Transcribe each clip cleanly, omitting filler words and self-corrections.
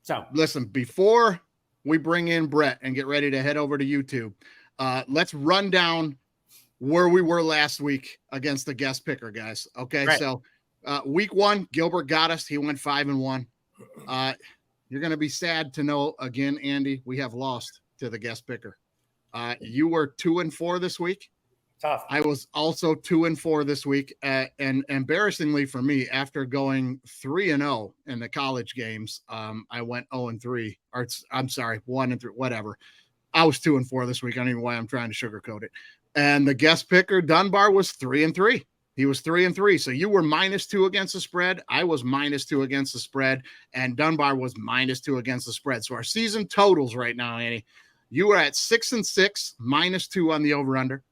So listen, before we bring in Brett and get ready to head over to YouTube, let's run down where we were last week against the guest picker, guys. Okay, right. So week 1, Gilbert got us. He went 5-1. You're going to be sad to know, again, Andy, we have lost to the guest picker. You were 2-4 this week. Tough. I was also 2-4 this week. And embarrassingly for me, after going 3-0 in the college games, I went 0-3. Or I'm sorry, 1-3, whatever. I was 2-4 this week. I don't even know why I'm trying to sugarcoat it. And the guest picker, Dunbar, was 3-3. He was 3-3. So you were -2 against the spread. I was -2 against the spread. And Dunbar was -2 against the spread. So our season totals right now, Annie, you are at 6-6, -2 on the over-under.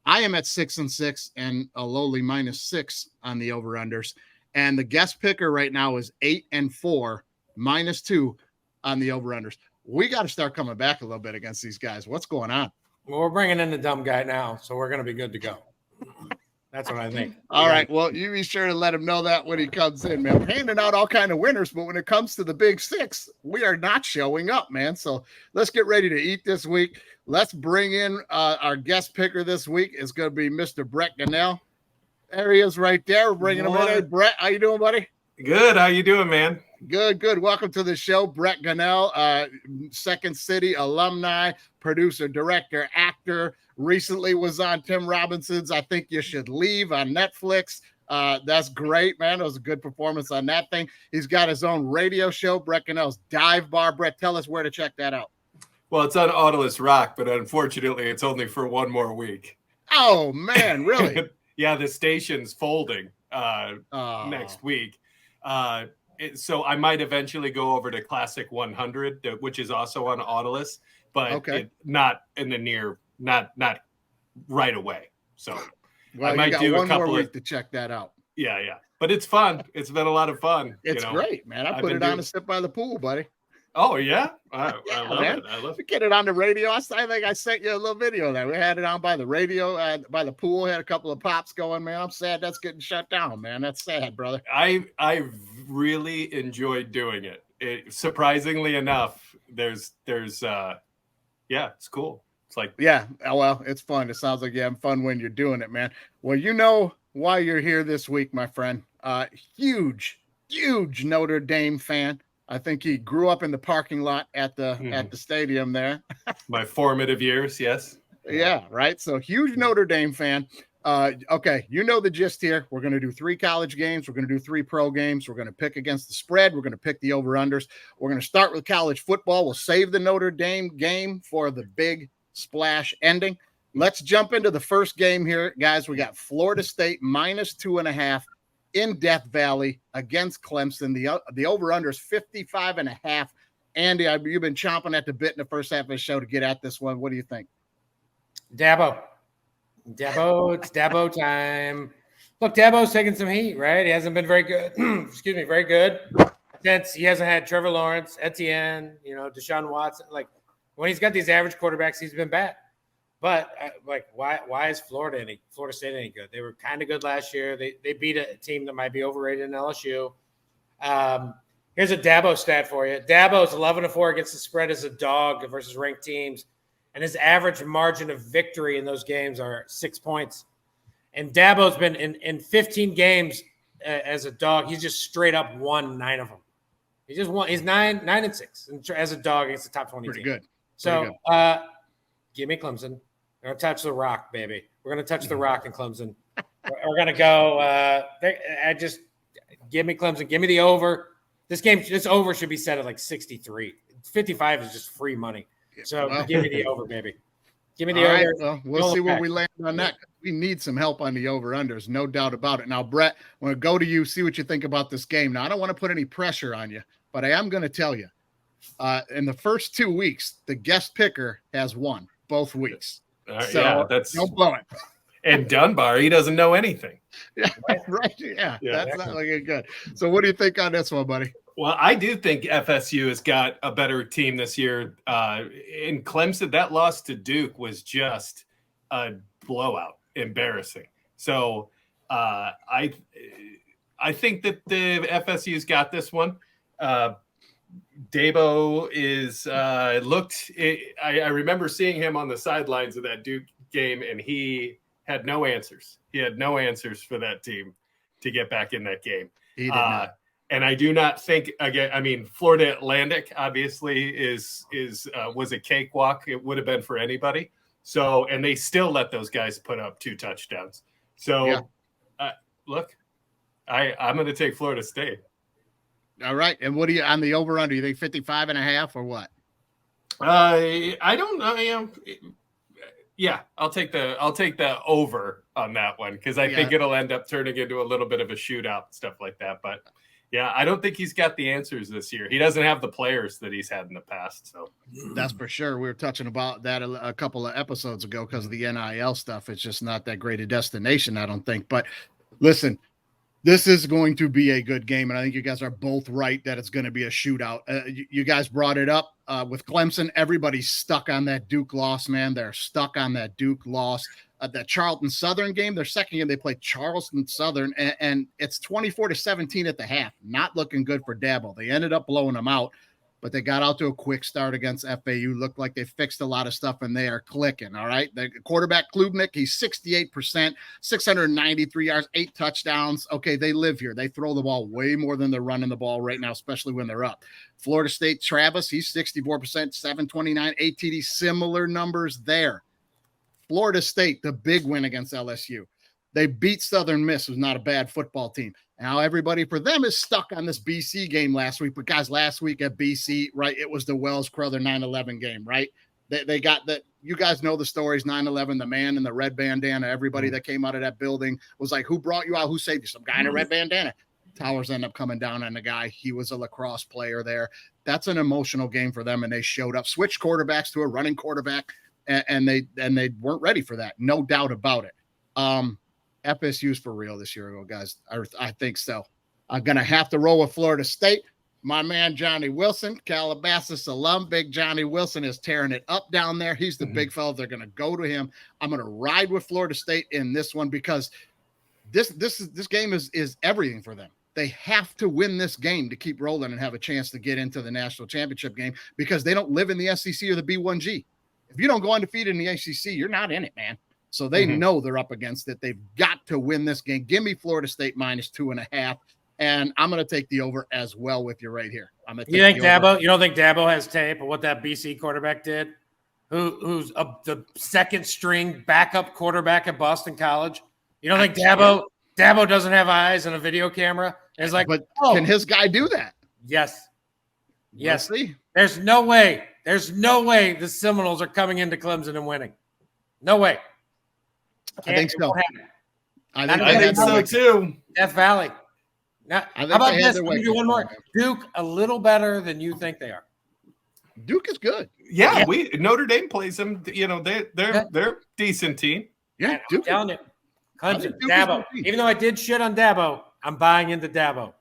I am at 6-6 and a lowly -6 on the over-unders. And the guest picker right now is 8-4, -2 on the over-unders. We got to start coming back a little bit against these guys. What's going on? Well, we're bringing in the dumb guy now, so we're going to be good to go. That's what I think. All right. Well, you be sure to let him know that when he comes in, man. We're handing out all kind of winners, but when it comes to the big 6, we are not showing up, man. So let's get ready to eat this week. Let's bring in our guest picker this week. It's going to be Mr. Brett Guennel. There he is right there. We're bringing him in. Hey, Brett, how you doing, buddy? Good. How you doing, man? Good. Welcome to the show, Brett Guennel, Second City alumni, producer, director, actor. Recently was on Tim Robinson's I Think You Should Leave on Netflix. That's great, man. It was a good performance on that thing. He's got his own radio show, Brett Guennel's Dive Bar. Brett, tell us where to check that out. Well, it's on Nautilus Rock, but unfortunately, it's only for one more week. Oh, man, really? Yeah, the station's folding next week. So I might eventually go over to Classic 100, which is also on Nautilus, but not in the near, not right away. So I might do a couple more week to check that out. Yeah. But it's fun. It's been a lot of fun. It's great, man. I put it on to sit by the pool, buddy. Oh, yeah? I love it. I love it. We get it on the radio. I think I sent you a little video of that. We had it on by the radio, by the pool. Had a couple of pops going, man. I'm sad that's getting shut down, man. That's sad, brother. I really enjoyed doing it. Surprisingly enough, there's it's cool. It's like, yeah, well, it's fun. It sounds like you're having fun when you're doing it, man. Well, you know why you're here this week, my friend. Huge Notre Dame fan. I think he grew up in the parking lot at the stadium there. My formative years, yes. Yeah, right. So huge Notre Dame fan. Okay, you know the gist here. We're going to do 3 college games. We're going to do 3 pro games. We're going to pick against the spread. We're going to pick the over-unders. We're going to start with college football. We'll save the Notre Dame game for the big splash ending. Let's jump into the first game here, guys. We got Florida State -2.5 in Death Valley against Clemson. The over-under is 55.5. Andy, you've been chomping at the bit in the first half of the show to get at this one. What do you think? Dabo, it's Dabo time. Look, Dabo's taking some heat, right? He hasn't been very good. Very good. Since he hasn't had Trevor Lawrence, Etienne, Deshaun Watson. Like, when he's got these average quarterbacks, he's been bad. But why is Florida State any good? They were kind of good last year. They beat a team that might be overrated in LSU. Here's a Dabo stat for you. Dabo's 11-4 against the spread as a dog versus ranked teams, and his average margin of victory in those games are 6 points. And Dabo's been in 15 games as a dog. He's just straight up won 9 of them. He just won. He's 9-6 as a dog against the top 20 Pretty team. good. So give me Clemson. We're going to touch the rock, baby. We're going to touch the rock in Clemson. We're going to go give me Clemson. Give me the over. This over should be set at like 63. 55 is just free money. So give me the over, baby. Give me the over. Right, well, we'll see where we land on that. We need some help on the over-unders, no doubt about it. Now, Brett, I want to go to you, see what you think about this game. Now, I don't want to put any pressure on you, but I am going to tell you. In the first 2 weeks, the guest picker has won both weeks. That's no blowing. And Dunbar, he doesn't know anything. Yeah, right. Yeah, that's not looking good. So, what do you think on this one, buddy? Well, I do think FSU has got a better team this year. In Clemson, that loss to Duke was just a blowout, embarrassing. So, I think that the FSU's got this one. Dabo is I remember seeing him on the sidelines of that Duke game, and he had no answers. He had no answers for that team to get back in that game. He did not. And I do not think, again, I mean, Florida Atlantic obviously was a cakewalk. It would have been for anybody. So, and they still let those guys put up 2 touchdowns. So, look, I'm going to take Florida State. All right. And what do you on the over under? You think 55.5 or what? I don't know. Yeah, I'll take the over on that one, because I think it'll end up turning into a little bit of a shootout, stuff like that. But yeah, I don't think he's got the answers this year. He doesn't have the players that he's had in the past. So that's for sure. We were touching about that a couple of episodes ago because of the NIL stuff. It's just not that great a destination, I don't think. But listen, this is going to be a good game, and I think you guys are both right that it's going to be a shootout. You guys brought it up with Clemson. Everybody's stuck on that Duke loss, man. They're stuck on that Duke loss. That Charlton Southern game, their second game, they played Charleston Southern, and it's 24-17 at the half. Not looking good for Dabo. They ended up blowing them out, but they got out to a quick start against FAU. Looked like they fixed a lot of stuff, and they are clicking, all right? The quarterback, Klubnik, he's 68%, 693 yards, 8 touchdowns. Okay, they live here. They throw the ball way more than they're running the ball right now, especially when they're up. Florida State, Travis, he's 64%, 729, ATD, similar numbers there. Florida State, the big win against LSU. They beat Southern Miss, who's not a bad football team. Now everybody for them is stuck on this BC game last week. But guys, last week at BC, right, it was the Wells Crowther 9/11 game, right? They got that. You guys know the stories, 9/11, the man in the red bandana, everybody that came out of that building was like, who brought you out? Who saved you? Some guy in a red bandana. Towers end up coming down on the guy. He was a lacrosse player there. That's an emotional game for them, and they showed up, switched quarterbacks to a running quarterback, and they weren't ready for that. No doubt about it. FSU's for real this year, guys. I think so. I'm going to have to roll with Florida State. My man, Johnny Wilson, Calabasas alum, big Johnny Wilson is tearing it up down there. He's the big fella. They're going to go to him. I'm going to ride with Florida State in this one because this game is everything for them. They have to win this game to keep rolling and have a chance to get into the national championship game because they don't live in the SEC or the B1G. If you don't go undefeated in the ACC, you're not in it, man. So they know they're up against it. They've got to win this game. Give me Florida State -2.5, and I'm going to take the over as well with you right here. You think Dabo? You don't think Dabo has tape of what that BC quarterback did? Who's the second string backup quarterback at Boston College? You don't think Dabo doesn't have eyes and a video camera? It's like, but can his guy do that? Yes. Yes. We'll see. There's no way the Seminoles are coming into Clemson and winning. No way. I think so. I think so too. Death Valley. Now, how about this? Let me do one more. Duke a little better than you think they are. Duke is good. Yeah. Notre Dame plays them. You know, they're a decent team. Yeah, Duke. I'm telling you. Clemson, Dabo. Even though I did shit on Dabo, I'm buying into Dabo.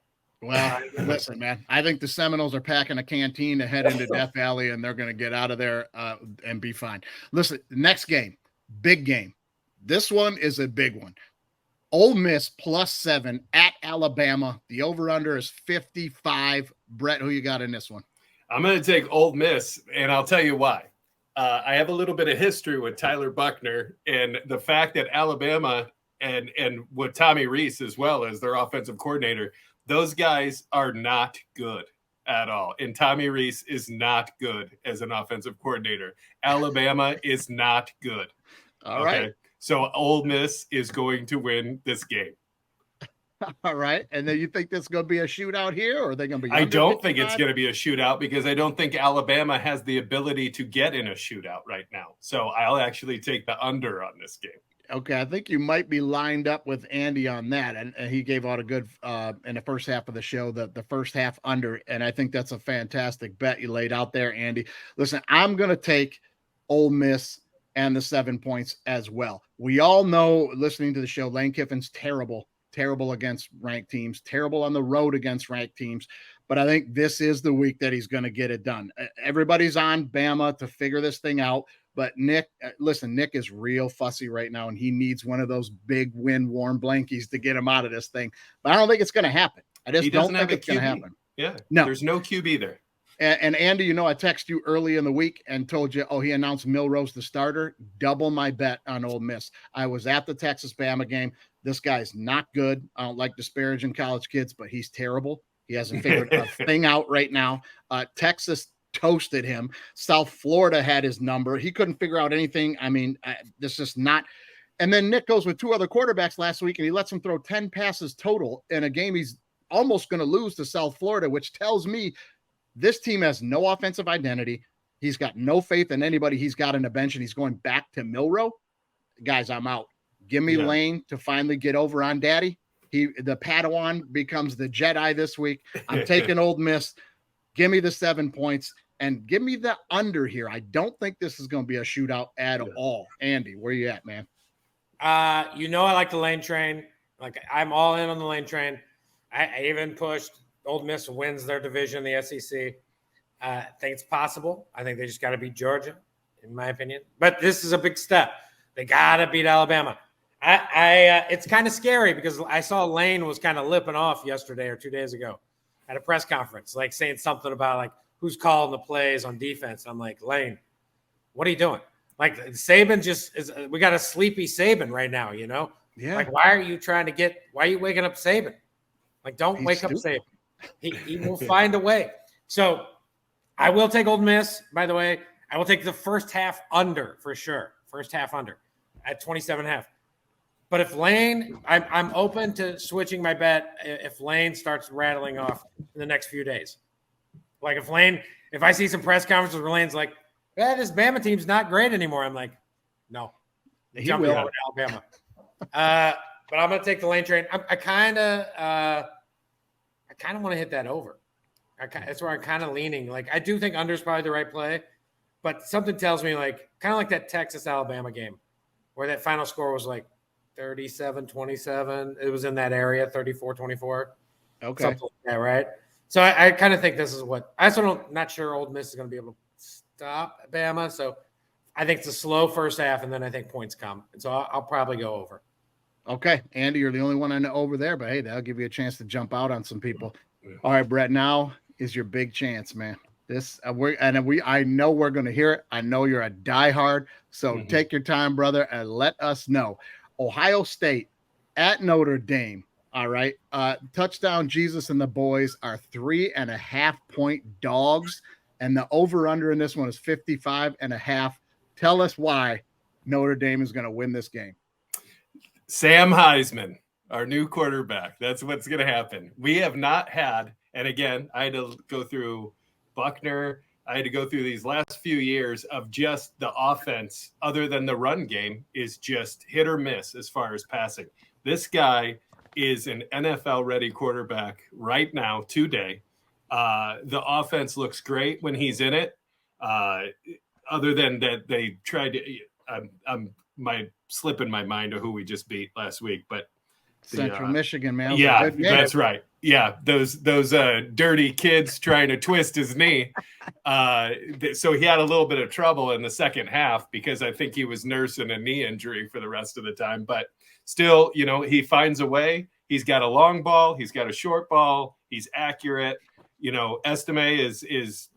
Well, listen, man. I think the Seminoles are packing a canteen to head into Death Valley, and they're going to get out of there and be fine. Listen, next game, big game. This one is a big one. Ole Miss +7 at Alabama. The over-under is 55. Brett, who you got in this one? I'm going to take Ole Miss, and I'll tell you why. I have a little bit of history with Tyler Buchner, and the fact that Alabama and with Tommy Rees as well as their offensive coordinator, those guys are not good at all. And Tommy Rees is not good as an offensive coordinator. Alabama is not good. All right. So Ole Miss is going to win this game. All right. And then you think this is going to be a shootout here, or are they going to be? I don't think it's going to be a shootout because I don't think Alabama has the ability to get in a shootout right now. So I'll actually take the under on this game. Okay, I think you might be lined up with Andy on that, and he gave out a good in the first half of the show, the first half under, and I think that's a fantastic bet you laid out there, Andy. Listen, I'm going to take Ole Miss and the 7 points as well. We all know, listening to the show, Lane Kiffin's terrible against ranked teams, terrible on the road against ranked teams, but I think this is the week that he's going to get it done. Everybody's on Bama to figure this thing out. But Nick, listen, Nick is real fussy right now, and he needs one of those big wind warm blankies to get him out of this thing. But I don't think it's going to happen. I just don't think it's going to happen. Yeah, no, there's no QB there. And Andy, you know, I texted you early in the week and told you, he announced Milrose the starter. Double my bet on Ole Miss. I was at the Texas-Bama game. This guy's not good. I don't like disparaging college kids, but he's terrible. He hasn't figured a thing out right now. Texas toasted him. South Florida had his number. He couldn't figure out anything. I mean, this is not. And then Nick goes with 2 other quarterbacks last week, and he lets him throw 10 passes total in a game he's almost going to lose to South Florida, which tells me this team has no offensive identity. He's got no faith in anybody he's got on the bench, and he's going back to Milroe. Guys, I'm out. Give me Lane to finally get over on Daddy. The Padawan becomes the Jedi this week. I'm taking Ole Miss. Give me the 7 points and give me the under here. I don't think this is going to be a shootout at all. Andy, where you at, man? You know, I like the Lane train. Like, I'm all in on the Lane train. I even pushed Ole Miss wins their division, the SEC. I think it's possible. I think they just got to beat Georgia, in my opinion. But this is a big step. They got to beat Alabama. It's kind of scary because I saw Lane was kind of lipping off yesterday or 2 days ago at a press conference, like saying something about like who's calling the plays on defense. I'm like, Lane, what are you doing? Like, Saban just is. We got a sleepy Saban right now, you know? Yeah. Like, why are you waking up Saban? Like, don't wake up Saban. He will find a way. So I will take Ole Miss, by the way. I will take the first half under for sure. First half under at 27.5. But if Lane, I'm open to switching my bet if Lane starts rattling off in the next few days. Like if I see some press conferences where Lane's like, this Bama team's not great anymore. I'm like, no. They jump over to Alabama. But I'm going to take the Lane train. I kind of want to hit that over. That's where I'm kind of leaning. Like, I do think under is probably the right play, but something tells me like kind of like that Texas-Alabama game where that final score was like 37-27. It was in that area, 34-24. Okay. Something like that, right? So I kind of think this is what – I'm not sure Ole Miss is going to be able to stop Bama. So I think it's a slow first half, and then I think points come. And so I'll probably go over. Okay. Andy, you're the only one I know over there, but, hey, that'll give you a chance to jump out on some people. All right, Brett, now is your big chance, man. I know we're going to hear it. I know you're a diehard, so take your time, brother, and let us know. Ohio State at Notre Dame. All right. Touchdown Jesus and the boys are 3.5-point dogs, and the over-under in this one is 55.5. Tell us why Notre Dame is going to win this game. Sam Heisman, our new quarterback. That's what's going to happen. We have not had, and again, I had to go through Buckner. I had to go through these last few years of just the offense, other than the run game, is just hit or miss as far as passing. This guy is an NFL-ready quarterback right now, today. The offense looks great when he's in it. Other than that, they tried to I'm slipping my mind of who we just beat last week, but Central Michigan, man. Yeah, that's right. Yeah, those dirty kids trying to twist his knee. So he had a little bit of trouble in the second half because I think he was nursing a knee injury for the rest of the time. But still, you know, he finds a way. He's got a long ball. He's got a short ball. He's accurate. You know, Estime is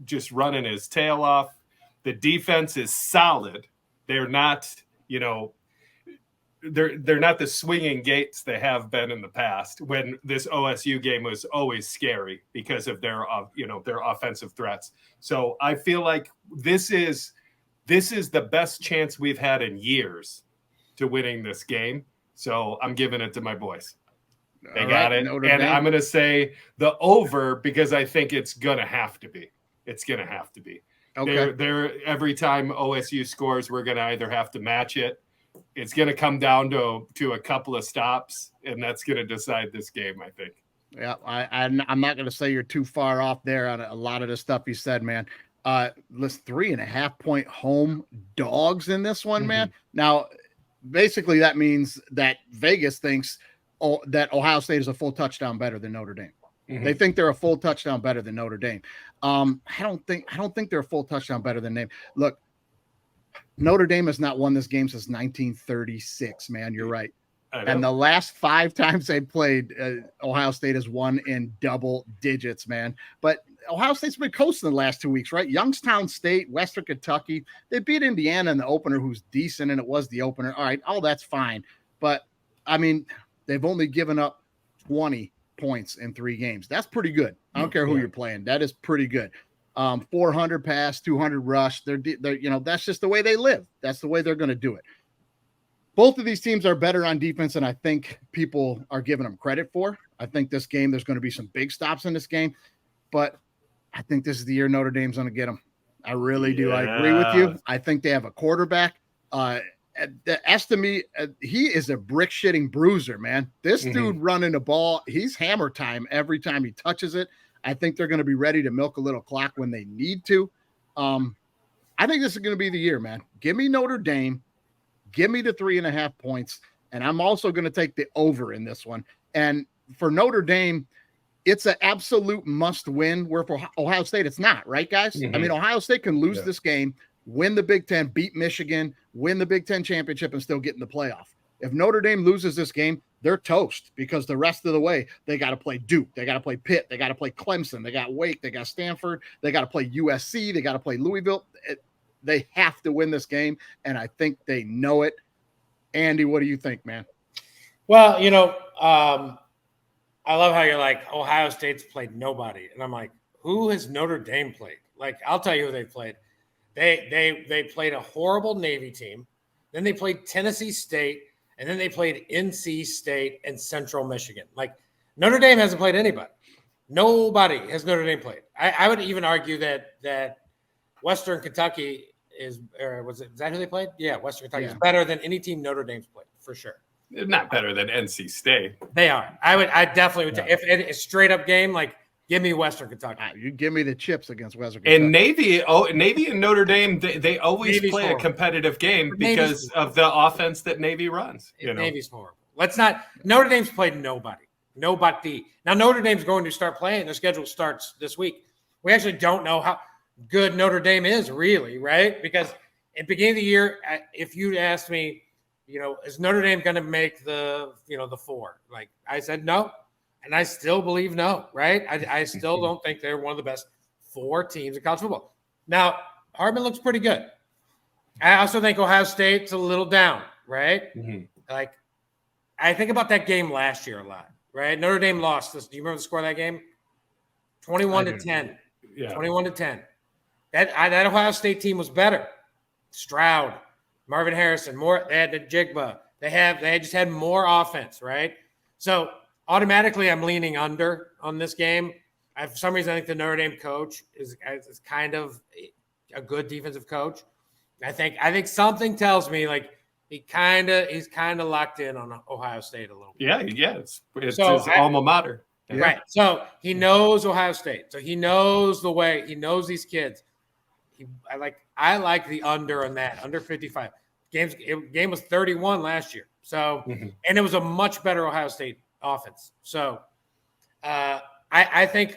just running his tail off. The defense is solid. They're not, you know, they're not the swinging gates they have been in the past when this OSU game was always scary because of their offensive threats. So I feel like this is the best chance we've had in years to winning this game. So I'm giving it to my boys. They got it. And I'm going to say the over because I think it's going to have to be. It's going to have to be. Okay. They're every time OSU scores, we're going to either have to match it. It's going to come down to a couple of stops, and that's going to decide this game, I think. Yeah, I'm not going to say you're too far off there on a lot of the stuff you said, man. Let's 3.5-point home dogs in this one, man. Now, basically that means that Vegas thinks that Ohio State is a full touchdown better than Notre Dame. They think they're a full touchdown better than Notre Dame. I don't think they're a full touchdown better than Notre Dame. Look, Notre Dame has not won this game since 1936, man. You're right. And the last 5 times they played, Ohio State has won in double digits, man. But Ohio State's been coasting the last 2 weeks, right? Youngstown State, Western Kentucky. They beat Indiana in the opener, who's decent, and it was the opener. All right, all that's fine. But, I mean, they've only given up 20 points in 3 games. That's pretty good. I don't care who you're playing. That is pretty good. 400 pass, 200 rush. They're that's just the way they live. That's the way they're going to do it. Both of these teams are better on defense than I think people are giving them credit for. I think this game, there's going to be some big stops in this game, but I think this is the year Notre Dame's going to get them. I really do. I agree with you. I think they have a quarterback. As to me, he is a brick-shitting bruiser, man. This dude running the ball, he's hammer time every time he touches it. I think they're going to be ready to milk a little clock when they need to. I think this is going to be the year, man. Give me Notre Dame. Give me the 3.5 points. And I'm also going to take the over in this one. And for Notre Dame, it's an absolute must win, where for Ohio State, it's not, right, guys? I mean, Ohio State can lose this game, win the Big Ten, beat Michigan, win the Big Ten championship, and still get in the playoff. If Notre Dame loses this game, they're toast, because the rest of the way, they got to play Duke, they got to play Pitt, they got to play Clemson, they got Wake, they got Stanford, they got to play USC, they got to play Louisville. They have to win this game, and I think they know it. Andy, what do you think, man? Well, I love how you're like, Ohio State's played nobody. And I'm like, who has Notre Dame played? Like, I'll tell you who they played. They played a horrible Navy team. Then they played Tennessee State. And then they played NC State and Central Michigan. Like, Notre Dame hasn't played anybody. Nobody has Notre Dame played. I would even argue that Western Kentucky is that who they played? Yeah, Western Kentucky is better than any team Notre Dame's played, for sure. Not better than NC State. They are. I definitely would. If it's a straight up game, like, give me Western Kentucky. You give me the chips against Western Kentucky. And Navy and Notre Dame, they always Navy's play horrible. A competitive game because of the offense that Navy runs. Navy's horrible. Notre Dame's played nobody. Nobody. Now, Notre Dame's going to start playing. Their schedule starts this week. We actually don't know how good Notre Dame is, really, right? Because at the beginning of the year, if you'd asked me, is Notre Dame going to make the 4? Like, I said no, and I still believe no, right? I still don't think they're one of the best 4 teams in college football. Now, Hardman looks pretty good. I also think Ohio State's a little down, right? Like, I think about that game last year a lot, right? Notre Dame lost this. Do you remember the score of that game? 21-10. Yeah. 21-10. That Ohio State team was better. Stroud, Marvin Harrison, they had the Jigba. They just had more offense, right? So automatically I'm leaning under on this game. For some reason, I think the Notre Dame coach is kind of a good defensive coach. I think something tells me, like, he's kind of locked in on Ohio State a little bit. Yeah. It's his alma mater. Yeah. Right. So he knows Ohio State. So he knows the way. He knows these kids. I like the under on that, under 55. Game was 31 last year. So, and it was a much better Ohio State offense. So I think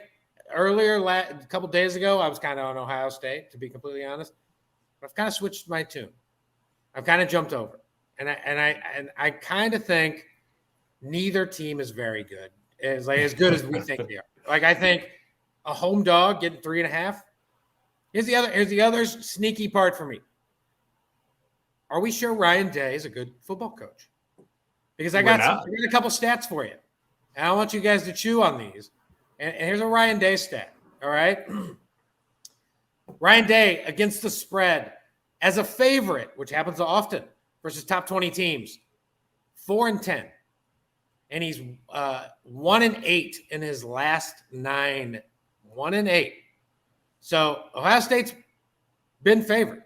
earlier, a couple days ago, I was kind of on Ohio State, to be completely honest. But I've kind of switched my tune. I've kind of jumped over. And I kind of think neither team is very good. As good as we think they are. Like, I think a home dog getting 3.5. Here's the other sneaky part for me. Are we sure Ryan Day is a good football coach? Because I got a couple stats for you. And I want you guys to chew on these. And here's a Ryan Day stat. All right. Ryan Day against the spread as a favorite, which happens often, versus top 20 teams, 4-10. And he's 1-8 in his last 9. 1-8. So Ohio State's been favored,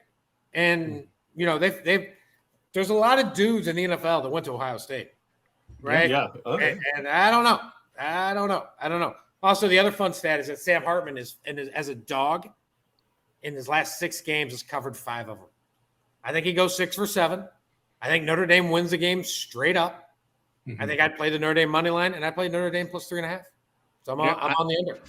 and there's a lot of dudes in the NFL that went to Ohio State, right? Yeah. Okay. And I don't know. Also, the other fun stat is that Sam Hartman as a dog in his last 6 games has covered 5 of them. I think he goes 6 for 7. I think Notre Dame wins the game straight up. I think I'd play the Notre Dame money line, and I played Notre Dame plus 3.5. So I'm on the under.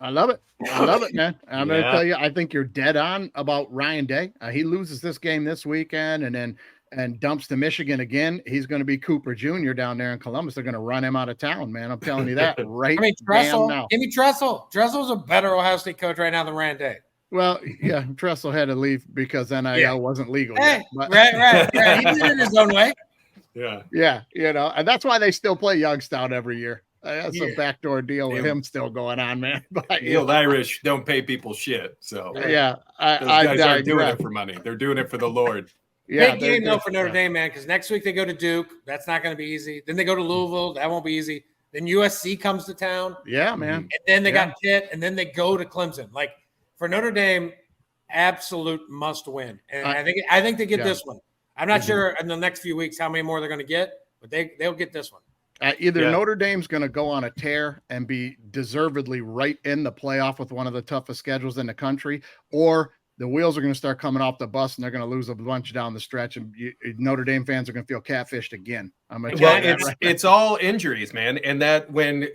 I love it, man. I'm going to tell you, I think you're dead on about Ryan Day. He loses this game this weekend, and then and dumps to Michigan again, he's going to be Cooper Jr. down there in Columbus. They're going to run him out of town, man. I'm telling you that right Tressel, now. Give me Tressel. Tressel's a better Ohio State coach right now than Ryan Day. Well, yeah, Tressel had to leave because NIL wasn't legal yet. But. Right. He did it in his own way. Yeah, and that's why they still play Youngstown every year. That's a backdoor deal with him still going on, man. But, the old Irish don't pay people shit. So those guys aren't doing it for money. They're doing it for the Lord. Big game though for Notre Dame, man, because next week they go to Duke. That's not going to be easy. Then they go to Louisville. That won't be easy. Then USC comes to town. Yeah, man. And then they got Pitt, and then they go to Clemson. Like for Notre Dame, absolute must win. And I think they get this one. I'm not sure in the next few weeks how many more they're going to get, but they'll get this one. Either Notre Dame's going to go on a tear and be deservedly right in the playoff with one of the toughest schedules in the country, or the wheels are going to start coming off the bus and they're going to lose a bunch down the stretch, and Notre Dame fans are going to feel catfished again. It's all injuries, man. And that when,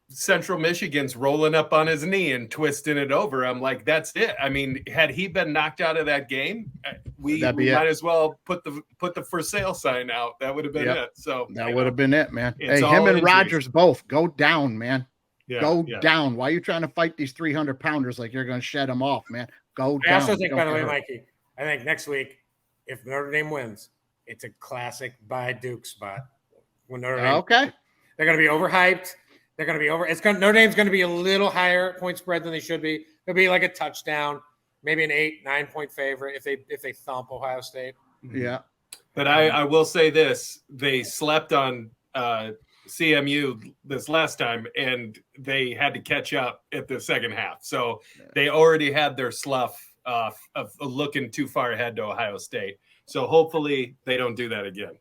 Central Michigan's rolling up on his knee and twisting it over, I'm like, that's it. I mean, had he been knocked out of that game, we might as well put the for sale sign out. That would have been it. So that would have been it, man. Hey, him and injuries. Rodgers both go down, man. Yeah, go down. Why are you trying to fight these 300-pounders like you're going to shed them off, man? Go down. I also think, by the way, Mikey, I think next week, if Notre Dame wins, it's a classic buy Duke spot. When Notre Dame, they're going to be overhyped. They're going to be Notre Dame's going to be a little higher point spread than they should be. It'll be like a touchdown, maybe an 8-9 point favorite if they thump Ohio State. Yeah, but I will say this: they slept on CMU this last time, and they had to catch up at the second half. So they already had their slough of looking too far ahead to Ohio State. So hopefully they don't do that again.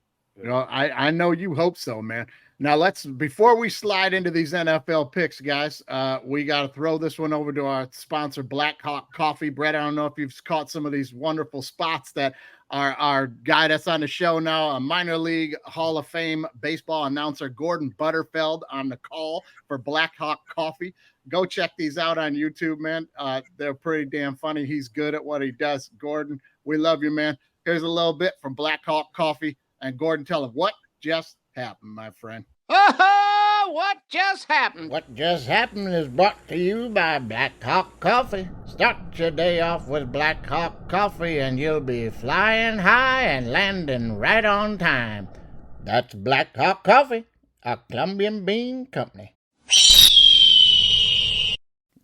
I know you hope so, man. Now before we slide into these NFL picks, guys, we got to throw this one over to our sponsor, Black Hawk Coffee. Brett, I don't know if you've caught some of these wonderful spots that our guy that's on the show now, a minor league Hall of Fame baseball announcer, Gordon Butterfeld, on the call for Black Hawk Coffee. Go check these out on YouTube, man. They're pretty damn funny. He's good at what he does. Gordon, we love you, man. Here's a little bit from Black Hawk Coffee. And Gordon, tell him what just happened, my friend. Oh, what just happened? What just happened is brought to you by Black Hawk Coffee. Start your day off with Black Hawk Coffee and you'll be flying high and landing right on time. That's Black Hawk Coffee, a Colombian Bean Company.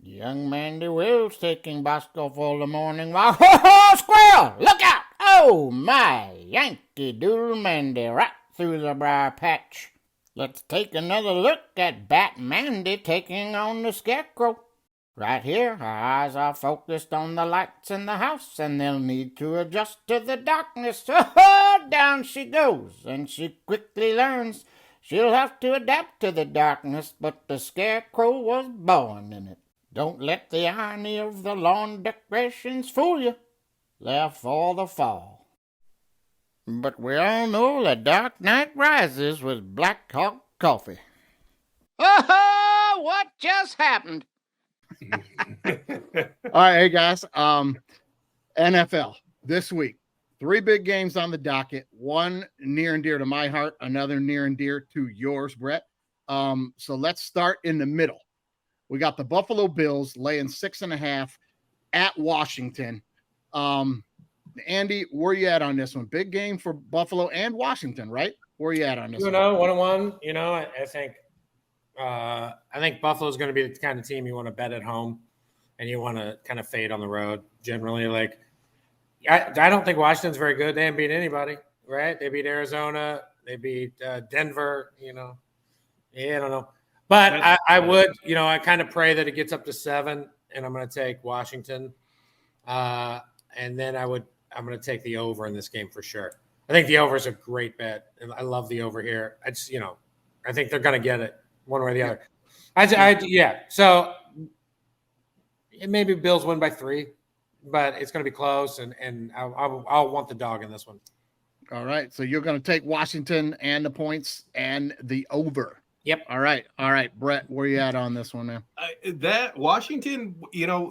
Young Mandy Will's taking Bosco for the morning walk. Ho, ho, squirrel! Look out! Oh, my Yankee Doodle Mandy right through the briar patch. Let's take another look at Bat Mandy taking on the Scarecrow. Right here, her eyes are focused on the lights in the house, and they'll need to adjust to the darkness. Oh, down she goes, and she quickly learns she'll have to adapt to the darkness, but the Scarecrow was born in it. Don't let the irony of the lawn decorations fool you. They're for the fall. But we all know the dark night rises with Black Hawk Coffee. Oh, what just happened? All right, hey guys. NFL this week. 3 big games on the docket. One near and dear to my heart, another near and dear to yours, Brett. So let's start in the middle. We got the Buffalo Bills laying 6.5 at Washington. Andy, where you at on this one? Big game for Buffalo and Washington, right? Where you at on this one? 1-1. I think Buffalo's going to be the kind of team you want to bet at home and you want to kind of fade on the road. Generally, I don't think Washington's very good. They haven't beat anybody, right? They beat Arizona. They beat Denver, I don't know. But I would, I kind of pray that it gets up to 7, and I'm going to take Washington. And then I'm going to take the over in this game for sure. I think the over is a great bet, and I love the over here. I think they're going to get it one way or the other. So it maybe Bills win by 3, but it's going to be close, and I'll want the dog in this one. All right, so you're going to take Washington and the points and the over. Yep. All right, Brett, where you at on this one, man? That Washington,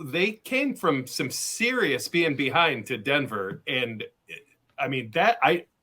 they came from some serious being behind to Denver, and I mean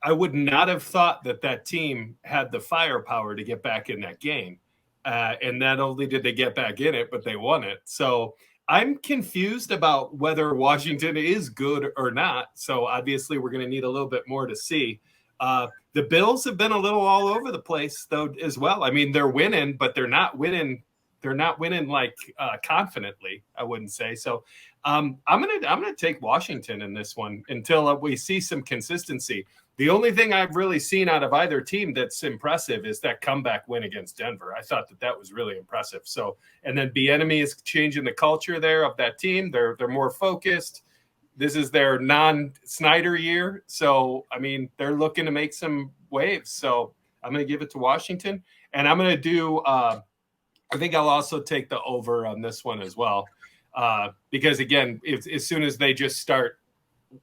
I would not have thought that team had the firepower to get back in that game. And not only did they get back in it, but they won it. So I'm confused about whether Washington is good or not. So obviously we're going to need a little bit more to see. The Bills have been a little all over the place though as well. I mean, they're winning, but they're not winning. They're not winning like confidently, I wouldn't say. So I'm gonna take Washington in this one until we see some consistency. The only thing I've really seen out of either team that's impressive is that comeback win against Denver. I thought that was really impressive. So, and then Bieniemy is changing the culture there of that team. They're more focused. This is their non-Snyder year. So, I mean, they're looking to make some waves. So I'm going to give it to Washington. And I'm going to do I think I'll also take the over on this one as well. Because, again, as soon as they just start,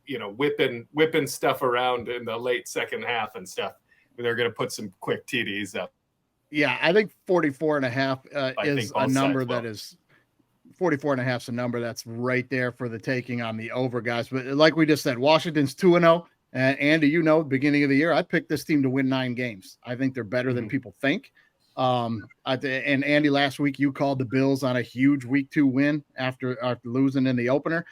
whipping stuff around in the late second half and stuff, they're going to put some quick TDs up. Yeah, I think 44.5 is a number that is 44.5 is a number that's right there for the taking on the over, guys. But like we just said, Washington's 2-0. And Andy, beginning of the year, I picked this team to win 9 games. I think they're better than people think. And Andy, last week you called the Bills on a huge week 2 win after losing in the opener.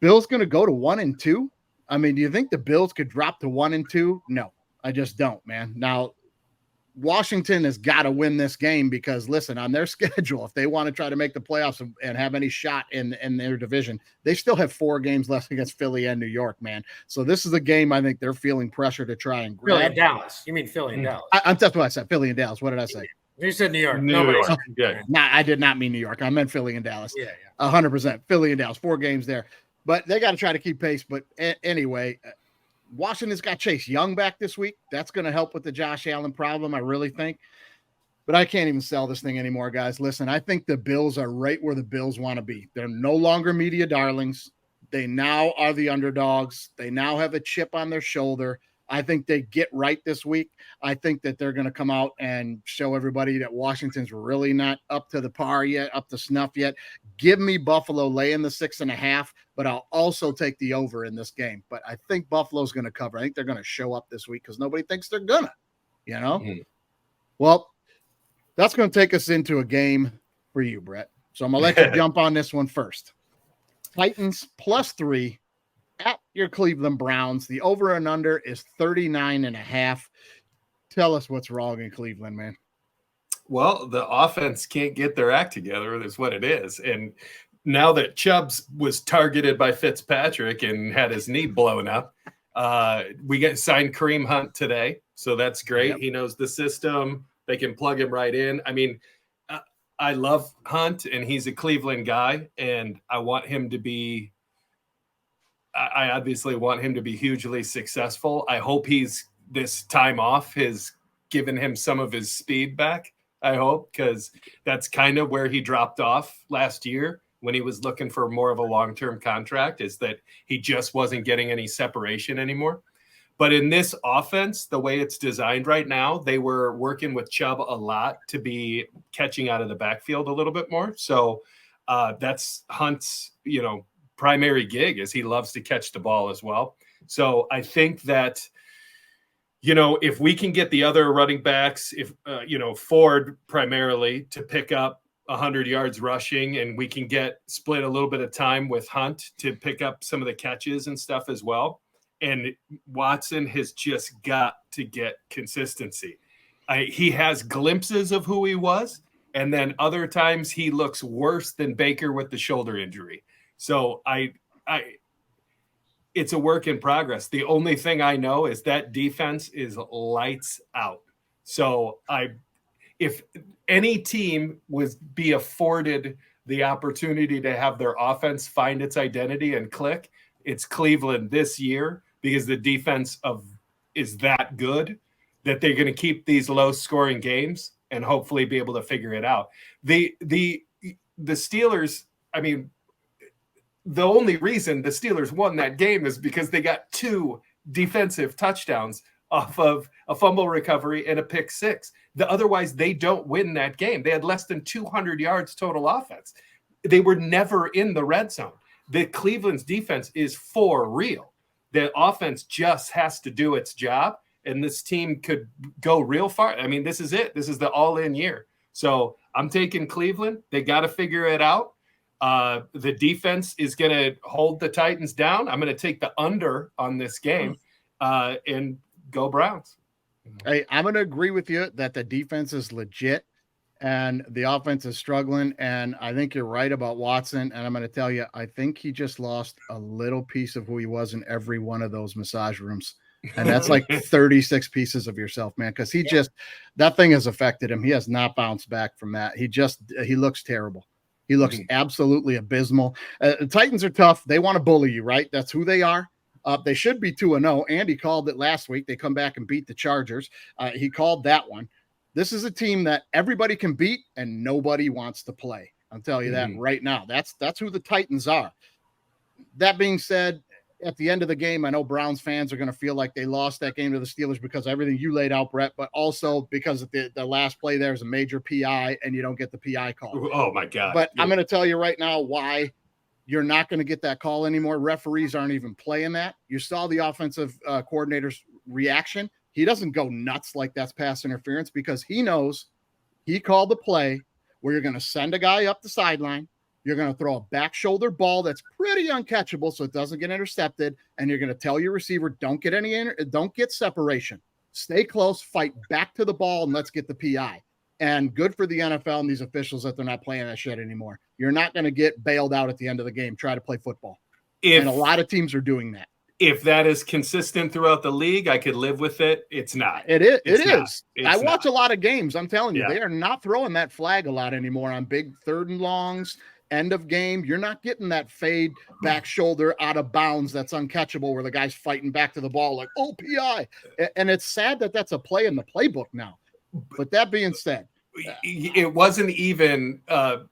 Bills going to go to 1-2. I mean, do you think the Bills could drop to 1-2? No, I just don't, man. Now, Washington has got to win this game because, listen, on their schedule, if they want to try to make the playoffs and have any shot in their division, they still have 4 games left against Philly and New York, man. So this is a game I think they're feeling pressure to try and grab. Philly and Dallas. You mean Philly and Dallas? That's what I said, Philly and Dallas. What did I say? You said New York. New York. Yeah. Nah, I did not mean New York. I meant Philly and Dallas. Yeah. 100%. Philly and Dallas, 4 games there. But they got to try to keep pace. But anyway, Washington's got Chase Young back this week. That's going to help with the Josh Allen problem, I really think. But I can't even sell this thing anymore, guys. Listen, I think the Bills are right where the Bills want to be. They're no longer media darlings. They now are the underdogs. They now have a chip on their shoulder. I think they get right this week. I think that they're going to come out and show everybody that Washington's really not up to the par yet, up to snuff yet. Give me Buffalo laying the 6.5, but I'll also take the over in this game. But I think Buffalo's going to cover. I think they're going to show up this week because nobody thinks they're going to, Mm-hmm. Well, that's going to take us into a game for you, Brett. So I'm going to let you jump on this one first. Titans +3 at your Cleveland Browns. The over and under is 39.5. Tell us what's wrong in Cleveland, man. Well, the offense can't get their act together. That's what it is. And now that Chubbs was targeted by Fitzpatrick and had his knee blown up, we signed Kareem Hunt today. So that's great. Yep. He knows the system. They can plug him right in. I mean, I love Hunt, and he's a Cleveland guy, and I obviously want him to be hugely successful. I hope this time off has given him some of his speed back. I hope, because that's kind of where he dropped off last year when he was looking for more of a long-term contract, is that he just wasn't getting any separation anymore. But in this offense, the way it's designed right now, they were working with Chubb a lot to be catching out of the backfield a little bit more. So that's Hunt's, primary gig, is he loves to catch the ball as well. So I think that, if we can get the other running backs, Ford primarily to pick up 100 yards rushing, and we can split a little bit of time with Hunt to pick up some of the catches and stuff as well. And Watson has just got to get consistency. He has glimpses of who he was, and then other times he looks worse than Baker with the shoulder injury. So it's a work in progress. The only thing I know is that defense is lights out. So if any team would be afforded the opportunity to have their offense find its identity and click, it's Cleveland this year, because the defense is that good that they're going to keep these low-scoring games and hopefully be able to figure it out. The Steelers, I mean, the only reason the Steelers won that game is because they got 2 defensive touchdowns off of a fumble recovery and a pick 6. Otherwise, they don't win that game. They had less than 200 yards total offense. They were never in the red zone. The Cleveland's defense is for real. The offense just has to do its job, and this team could go real far. I mean, this is it. This is the all-in year. So I'm taking Cleveland. They got to figure it out. The defense is going to hold the Titans down. I'm going to take the under on this game and go Browns. Hey, I'm going to agree with you that the defense is legit and the offense is struggling. And I think you're right about Watson. And I'm going to tell you, I think he just lost a little piece of who he was in every one of those massage rooms. And that's like 36 pieces of yourself, man. Because that thing has affected him. He has not bounced back from that. He looks terrible. He looks absolutely abysmal. The Titans are tough. They want to bully you, right? That's who they are. They should be 2-0. Andy called it last week. They come back and beat the Chargers. He called that one. This is a team that everybody can beat and nobody wants to play. I'll tell you that right now. That's who the Titans are. That being said, at the end of the game, I know Browns fans are going to feel like they lost that game to the Steelers because of everything you laid out, Brett, but also because of the last play there is a major PI and you don't get the PI call. Oh, my God. But I'm going to tell you right now why you're not going to get that call anymore. Referees aren't even playing that. You saw the offensive coordinator's reaction. He doesn't go nuts like that's pass interference because he knows he called the play where you're going to send a guy up the sideline. You're going to throw a back shoulder ball that's pretty uncatchable so it doesn't get intercepted. And you're going to tell your receiver, don't get separation. Stay close, fight back to the ball, and let's get the PI. And good for the NFL and these officials that they're not playing that shit anymore. You're not going to get bailed out at the end of the game. Try to play football. And a lot of teams are doing that. If that is consistent throughout the league, I could live with it. It's not. It is. I watch a lot of games. I'm telling you, they are not throwing that flag a lot anymore on big 3rd and longs. End of game, you're not getting that fade back shoulder out of bounds that's uncatchable where the guy's fighting back to the ball like, oh, PI. And it's sad that that's a play in the playbook now. But that being said, it wasn't even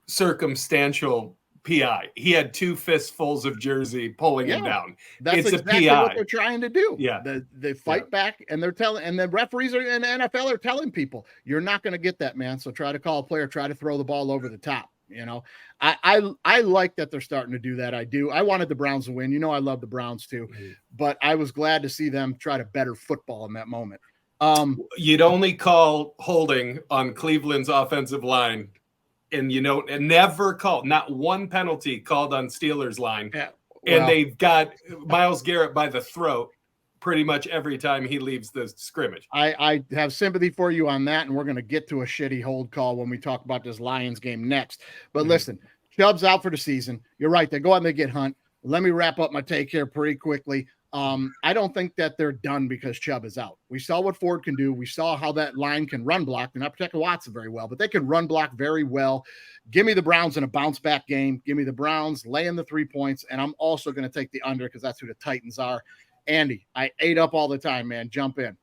circumstantial PI. He had 2 fistfuls of jersey pulling him down. That's exactly what they're trying to do. Yeah. They fight back and they're telling, and the referees and the NFL are telling people, you're not going to get that, man. So try to call a player, try to throw the ball over the top. You know, I like that they're starting to do that. I do. I wanted the Browns to win. You know, I love the Browns too, but I was glad to see them try to better football in that moment. You'd only call holding on Cleveland's offensive line, and and never called, not one penalty called on Steelers line. Yeah, and they've got Myles Garrett by the throat pretty much every time he leaves the scrimmage. I have sympathy for you on that, and we're going to get to a shitty hold call when we talk about this Lions game next. But listen, Chubb's out for the season. You're right. They go out and they get Hunt. Let me wrap up my take here pretty quickly. I don't think that they're done because Chubb is out. We saw what Ford can do. We saw how that line can run block. They're not protecting Watson very well, but they can run block very well. Give me the Browns in a bounce back game. Give me the Browns laying the 3 points, and I'm also going to take the under because that's who the Titans are. Andy, I ate up all the time, man. Jump in.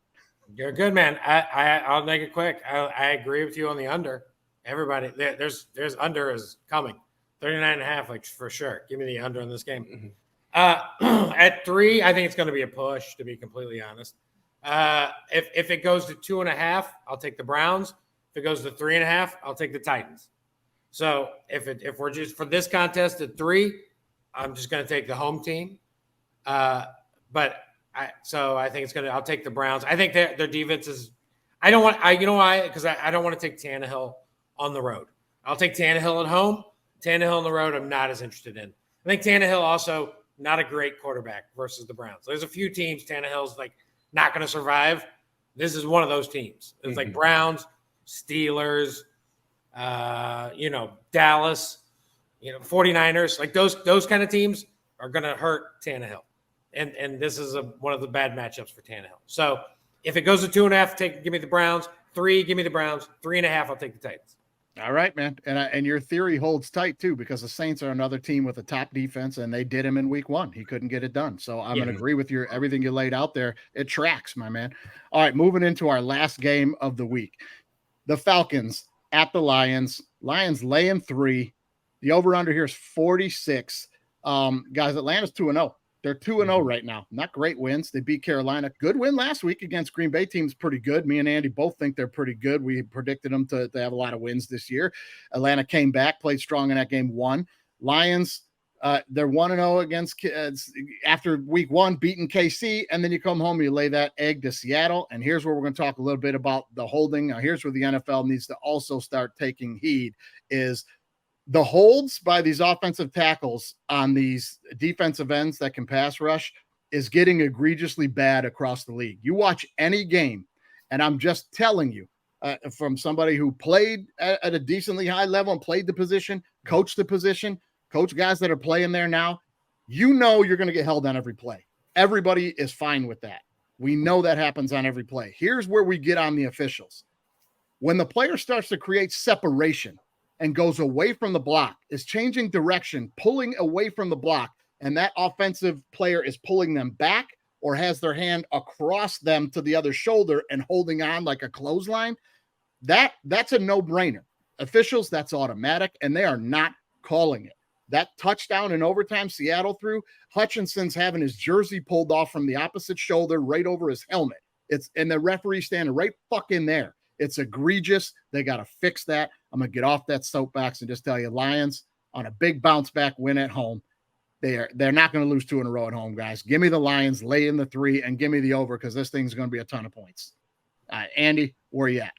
You're good, man. I'll make it quick. I agree with you on the under. Everybody, there's under is coming. 39.5, like for sure. Give me the under in this game. At 3, I think it's going to be a push, to be completely honest. If it goes to 2.5, I'll take the Browns. If it goes to 3.5, I'll take the Titans. So if we're just for this contest at 3, I'm just going to take the home team. But I think I'll take the Browns. I think their defense is. You know why? Because I don't want to take Tannehill on the road. I'll take Tannehill at home. Tannehill on the road, I'm not as interested in. I think Tannehill also not a great quarterback versus the Browns. There's a few teams Tannehill's like not going to survive. This is one of those teams. It's like Browns, Steelers, Dallas, 49ers. Like those kind of teams are going to hurt Tannehill. And this is one of the bad matchups for Tannehill. So if it goes to 2.5, give me the Browns. 3, give me the Browns. 3.5, I'll take the Titans. All right, man. And your theory holds tight too, because the Saints are another team with a top defense, and they did him in week 1. He couldn't get it done. So I'm going to agree with everything you laid out there. It tracks, my man. All right, moving into our last game of the week. The Falcons at the Lions. Lions laying 3. The over-under here is 46. Guys, Atlanta's 2-0. They're 2-0 right now. Not great wins. They beat Carolina. Good win last week against Green Bay. Team's pretty good. Me and Andy both think they're pretty good. We predicted them to have a lot of wins this year. Atlanta came back, played strong in that game, won. Lions, They're 1-0 against after week 1, beating KC, and then you come home, you lay that egg to Seattle. And here's where we're going to talk a little bit about the holding. Now, here's where the NFL needs to also start taking heed is the holds by these offensive tackles on these defensive ends that can pass rush is getting egregiously bad across the league. You watch any game, and I'm just telling you, from somebody who played at a decently high level and played the position, coached the position, coach guys that are playing there now, you know you're going to get held on every play. Everybody is fine with that. We know that happens on every play. Here's where we get on the officials. When the player starts to create separation and goes away from the block, is changing direction, pulling away from the block, and that offensive player is pulling them back or has their hand across them to the other shoulder and holding on like a clothesline, that's a no-brainer. Officials, that's automatic, and they are not calling it. That touchdown in overtime Seattle threw, Hutchinson's having his jersey pulled off from the opposite shoulder right over his helmet. And the referee standing right fucking there. It's egregious. They got to fix that. I'm going to get off that soapbox and just tell you, Lions on a big bounce back win at home. They're not going to lose 2 in a row at home, guys. Give me the Lions, lay in the 3, and give me the over because this thing's going to be a ton of points. Andy, where are you at?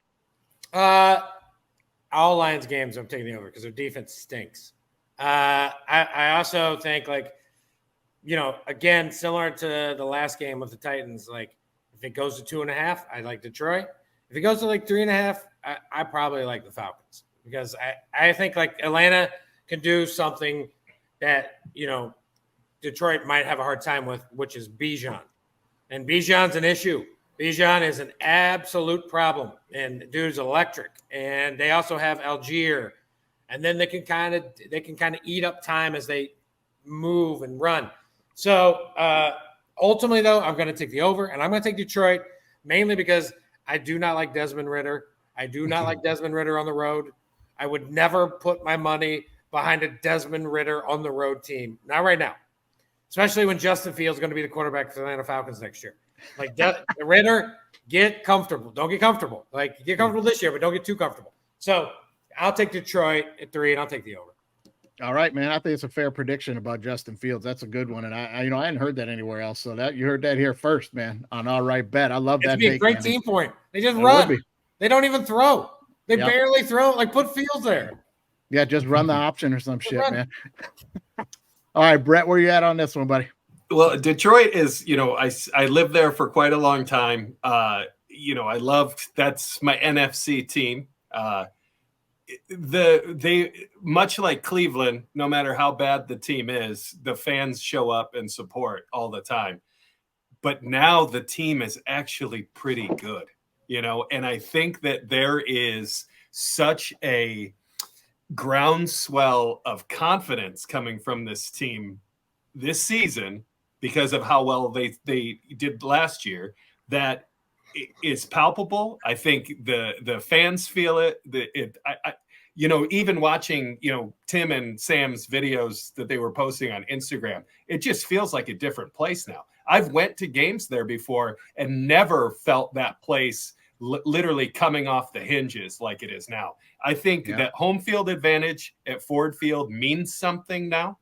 All Lions games, I'm taking the over because their defense stinks. I also think, again, similar to the last game with the Titans, if it goes to 2.5, I like Detroit. If it goes to 3.5, I probably like the Falcons because I think Atlanta can do something that, Detroit might have a hard time with, which is Bijan. And Bijan's an issue. Bijan is an absolute problem, and dude's electric. And they also have Algier, and then they can kind of eat up time as they move and run. So ultimately, though, I'm going to take the over, and I'm going to take Detroit mainly because I do not like Desmond Ridder. I do not like Desmond Ridder on the road. I would never put my money behind a Desmond Ridder on the road team. Not right now, especially when Justin Fields is going to be the quarterback for the Atlanta Falcons next year. Ridder, get comfortable. Don't get comfortable. Get comfortable this year, but don't get too comfortable. So I'll take Detroit at 3, and I'll take the over. All right, man. I think it's a fair prediction about Justin Fields. That's a good one, and I hadn't heard that anywhere else. So that you heard that here first, man. On All Right Bet. I love that. It's a great team point. They just run. They don't even throw. They barely throw. Put Fields there. Yeah, just run the option or some shit, man. All right, Brett, where you at on this one, buddy? Well, Detroit is, I lived there for quite a long time. I loved, that's my NFC team. They much like Cleveland, no matter how bad the team is, the fans show up and support all the time. But now the team is actually pretty good, and I think that there is such a groundswell of confidence coming from this team this season because of how well they did last year that is palpable. I think the fans feel it. Even watching, Tim and Sam's videos that they were posting on Instagram, it just feels like a different place now. I've went to games there before and never felt that place literally coming off the hinges like it is now. I think that home field advantage at Ford Field means something now.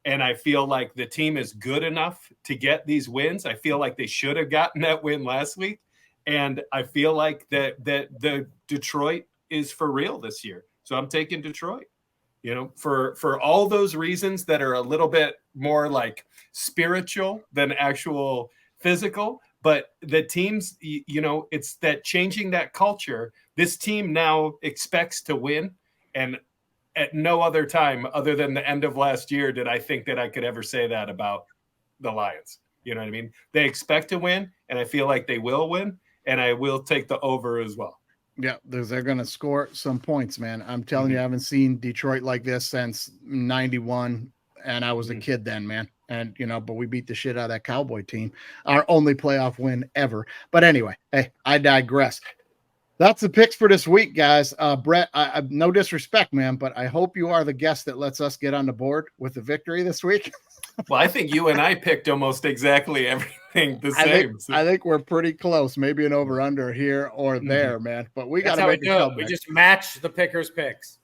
And I feel like the team is good enough to get these wins. I feel like they should have gotten that win last week. And I feel like that the Detroit is for real this year. So I'm taking Detroit, for all those reasons that are a little bit more spiritual than actual physical. But the teams, it's that changing that culture. This team now expects to win. And at no other time other than the end of last year did I think that I could ever say that about the Lions. You know what I mean? They expect to win, and I feel like they will win, and I will take the over as well. Yeah, they're going to score some points, man. I'm telling you, I haven't seen Detroit like this since 91, and I was a kid then, man. And, but we beat the shit out of that Cowboy team, our only playoff win ever. But anyway, hey, I digress. That's the picks for this week, guys. Brett, I no disrespect, man, but I hope you are the guest that lets us get on the board with the victory this week. Well, I think you and I picked almost exactly everything the same. I think we're pretty close. Maybe an over-under here or there, man. But we got to make it. We just match the pickers' picks.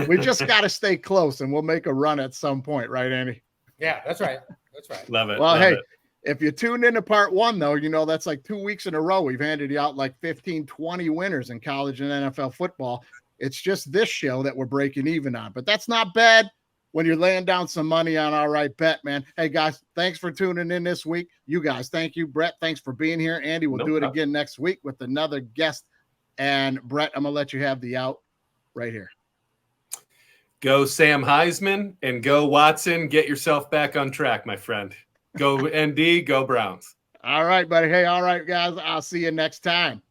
We just got to stay close, and we'll make a run at some point, right, Andy? Yeah, that's right. That's right. Love it. Well, love hey, it. if you tuned into part 1, though, that's like 2 weeks in a row. We've handed you out like 15, 20 winners in college and NFL football. It's just this show that we're breaking even on. But that's not bad when you're laying down some money on All Right Bet, man. Hey, guys, thanks for tuning in this week. You guys, thank you. Brett, thanks for being here. Andy, we'll do it again next week with another guest. And Brett, I'm going to let you have the out right here. Go Sam Heisman and go Watson. Get yourself back on track, my friend. Go ND, go Browns. All right, buddy. Hey, all right, guys. I'll see you next time.